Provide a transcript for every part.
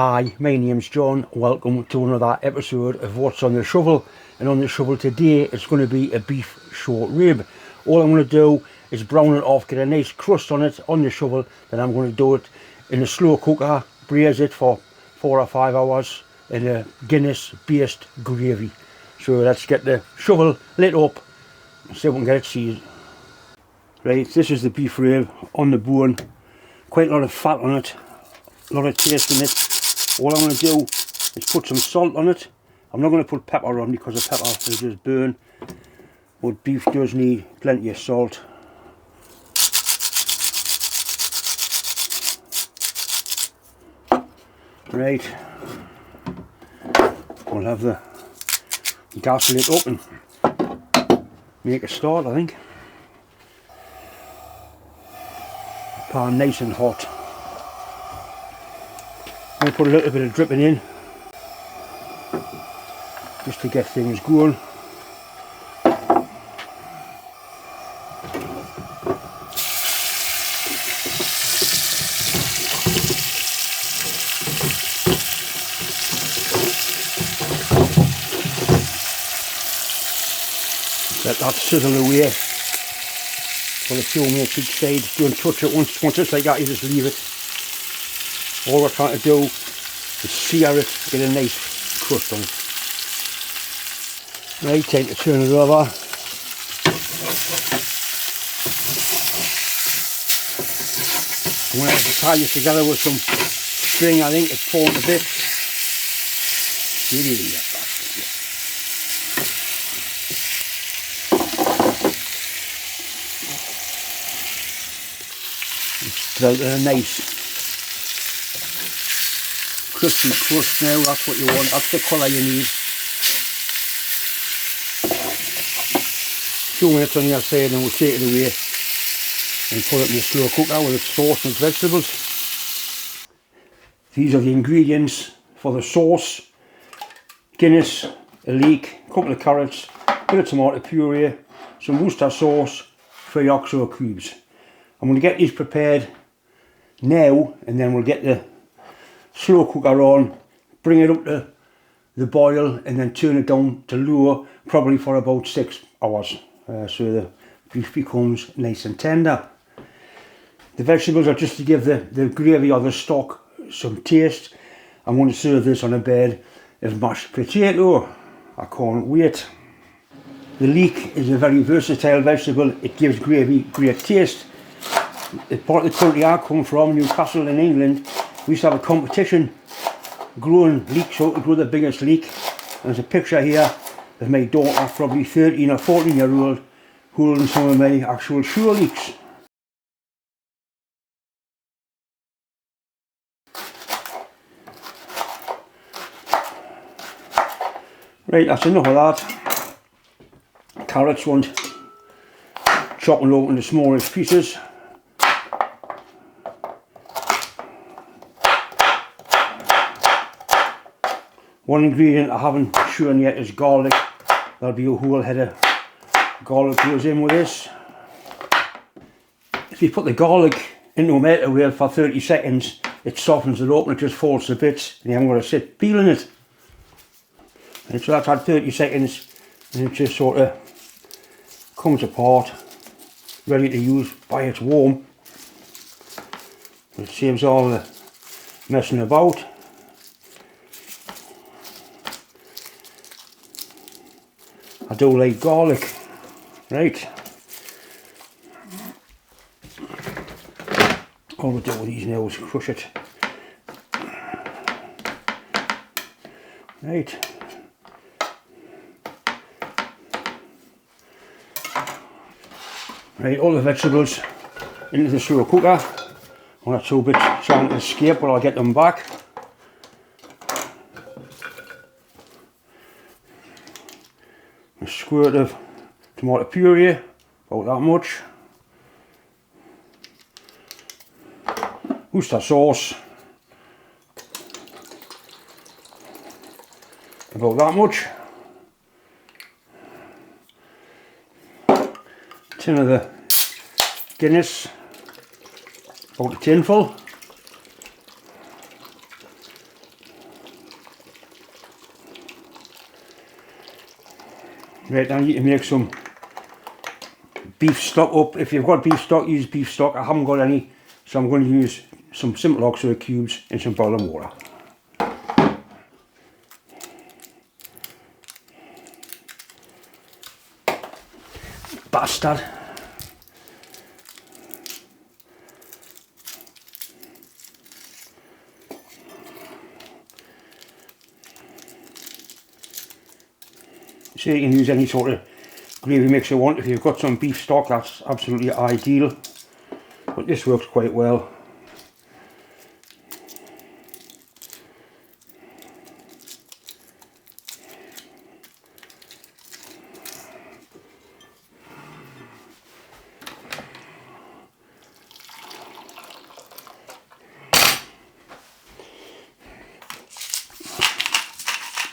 Hi, my name's John. Welcome to another episode of What's on the Shovel. And on the shovel today, it's going to be a beef short rib. All I'm going to do is brown it off, get a nice crust on it on the shovel. Then I'm going to do it in a slow cooker, braise it for 4 or 5 hours in a Guinness based gravy. So let's get the shovel lit up and see if we can get it seasoned. Right, this is the beef rib on the bone. Quite a lot of fat on it, a lot of taste in it. All I'm going to do is put some salt on it. I'm not going to put pepper on because the pepper will just burn. But beef does need plenty of salt. Right, we'll have the gas lit up and make a start, I think. Pan nice and hot. I'm going to put a little bit of dripping in just to get things going. Let that sizzle away for a few minutes each side. Don't touch it once it's like that, you just leave it. All we're trying to do is sear it, get a nice crust on it. Right, time to turn it over. I'm going to have to tie this together with some string. I think it's falling a bit. It's out a nice crispy crust now. That's what you want, that's the colour you need. 2 minutes on the other side and we'll take it away and put it in the slow cooker with its sauce and its vegetables. These are the ingredients for the sauce: Guinness, a leek, a couple of carrots, a bit of tomato puree, some Worcester sauce, 3 oxo cubes. I'm going to get these prepared now and then we'll get the slow cooker on, bring it up to the boil and then turn it down to low, probably for about 6 hours, so the beef becomes nice and tender. The vegetables are just to give the gravy or the stock some taste. I'm going to serve this on a bed of mashed potato. I can't wait. The leek is a very versatile vegetable. It gives gravy great taste. The part of the country I come from, Newcastle in England, we used to have a competition growing leeks, so to grow the biggest leek. And there's a picture here of my daughter, probably 13 or 14-year-old, holding some of my actual shore leeks. Right, that's enough of that. Carrots want chopping open the smallest pieces. One ingredient I haven't shown yet is garlic. There'll be a whole head of garlic goes in with this. If you put the garlic into a microwave for 30 seconds, it softens it up and it just falls to bits and you haven't got to sit peeling it. And so that's had 30 seconds and it just sort of comes apart, ready to use by it's warm. It saves all the messing about. I do like garlic. Right. All we do with these now is crush it. Right. Right, all the vegetables into the slow cooker. One or 2 bits trying to escape, but I'll get them back. A squirt of tomato puree, about that much. Worcester sauce, about that much. Tin of the Guinness, about a tinful. Right, now you can make some beef stock up. If you've got beef stock, use beef stock. I haven't got any, so I'm going to use some simple oxide cubes and some boiling water. Bastard. So you can use any sort of gravy mix you want. If you've got some beef stock, that's absolutely ideal, but this works quite well.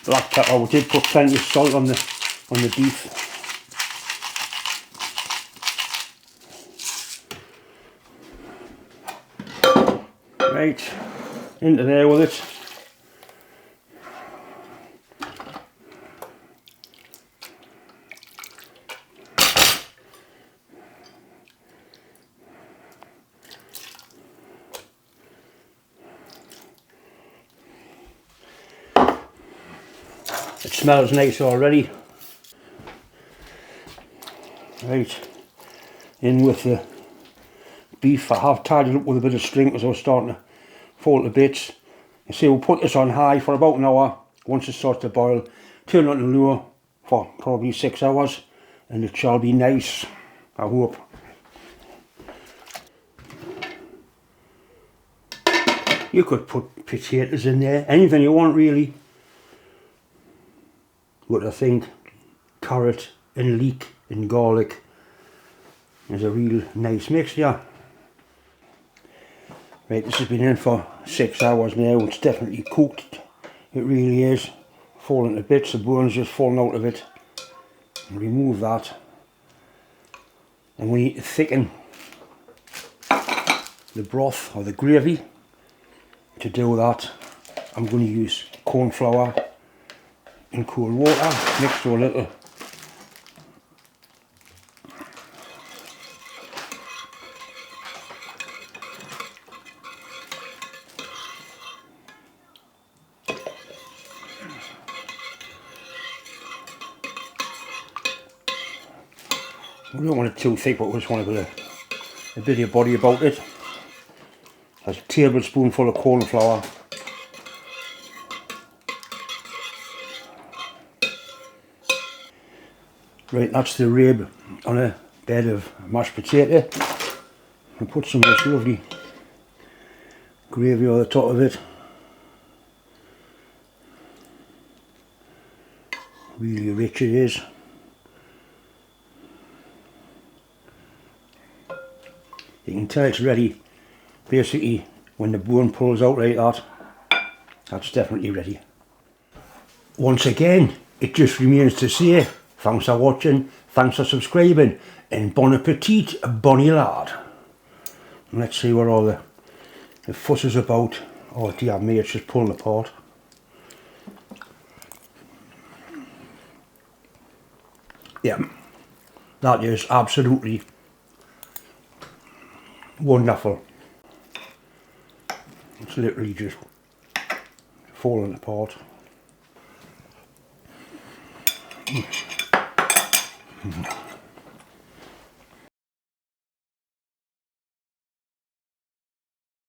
Black pepper, we did put plenty of salt on the beef. Right, into there with it. It smells nice already. Right, in with the beef. I have tied it up with a bit of string because I was starting to fall to bits. You see, we'll put this on high for about an hour. Once it starts to boil, turn it on low for probably 6 hours, and it shall be nice, I hope. You could put potatoes in there, anything you want really. But I think carrot and leek and garlic is a real nice mixture. Right, this has been in for 6 hours now. It's definitely cooked. It really is. Falling to bits, the bone's just falling out of it. And remove that. And we need to thicken the broth or the gravy. To do that, I'm going to use corn flour and cold water mixed to a little. We don't want it too thick, but we just want a bit of body about it. That's a tablespoonful of corn flour. Right, that's the rib on a bed of mashed potato. And put some of this lovely gravy on the top of it. Really rich it is. You can tell it's ready basically when the bone pulls out like that. That's definitely ready. Once again, it just remains to say thanks for watching, thanks for subscribing, and bon appetit, bonny lad. And let's see what all the fuss is about. Oh dear me, it's just pulling apart. Yeah, that is absolutely wonderful. It's literally just falling apart. Mm.